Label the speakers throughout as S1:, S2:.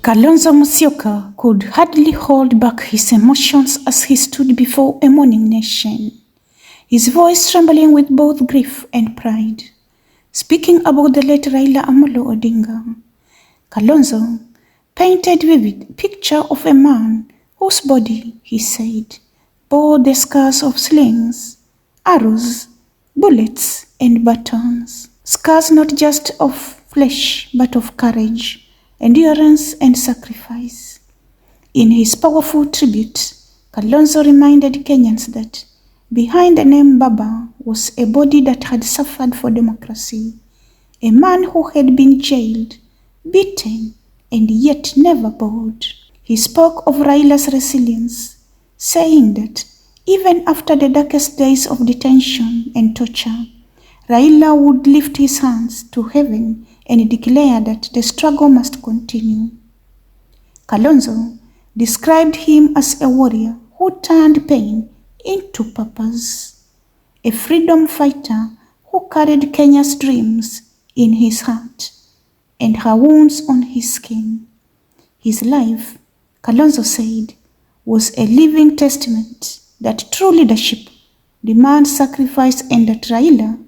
S1: Kalonzo Musyoka could hardly hold back his emotions as he stood before a mourning nation, his voice trembling with both grief and pride. Speaking about the late Raila Odinga, Kalonzo painted vivid picture of a man whose body, he said, bore the scars of slings, arrows, bullets, and batons. Scars not just of flesh, but of courage, endurance, and sacrifice. In his powerful tribute, Kalonzo reminded Kenyans that behind the name Baba was a body that had suffered for democracy, a man who had been jailed, beaten, and yet never bowed. He spoke of Raila's resilience, saying that even after the darkest days of detention and torture, Raila would lift his hands to heaven and declare that the struggle must continue. Kalonzo described him as a warrior who turned pain into purpose, a freedom fighter who carried Kenya's dreams in his heart and her wounds on his skin. His life, Kalonzo said, was a living testament that true leadership demands sacrifice and that Raila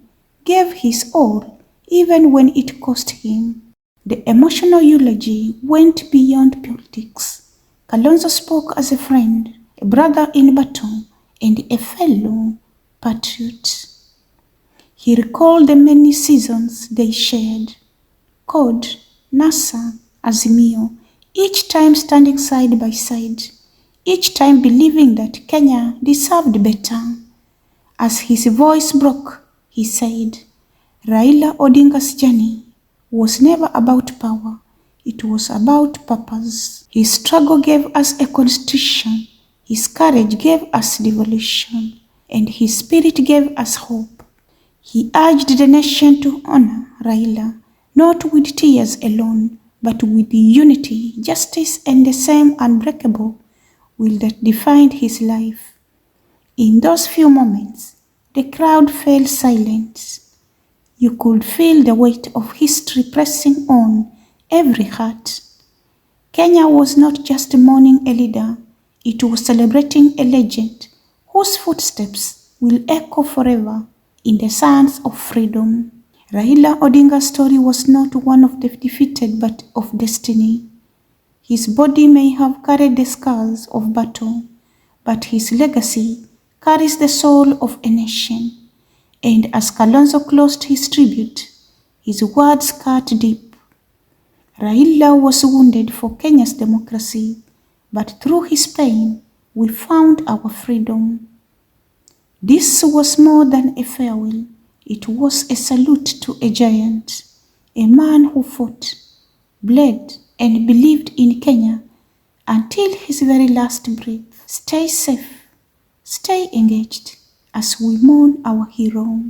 S1: gave his all even when it cost him. The emotional eulogy went beyond politics. Kalonzo spoke as a friend, a brother in battle, and a fellow patriot. He recalled the many seasons they shared, CORD, NASA, Azimio, each time standing side by side, each time believing that Kenya deserved better. As his voice broke, he said, Raila Odinga's journey was never about power, it was about purpose. His struggle gave us a constitution, his courage gave us devolution, and his spirit gave us hope. He urged the nation to honor Raila, not with tears alone, but with unity, justice, and the same unbreakable will that defined his life. In those few moments, the crowd fell silent. You could feel the weight of history pressing on every heart. Kenya was not just mourning a leader, it was celebrating a legend whose footsteps will echo forever in the sands of freedom. Raila Odinga's story was not one of the defeated but of destiny. His body may have carried the scars of battle, but his legacy carries the soul of a nation. And as Kalonzo closed his tribute, his words cut deep. Raila was wounded for Kenya's democracy, but through his pain, we found our freedom. This was more than a farewell. It was a salute to a giant, a man who fought, bled, and believed in Kenya until his very last breath. Stay safe, stay engaged as we mourn our hero.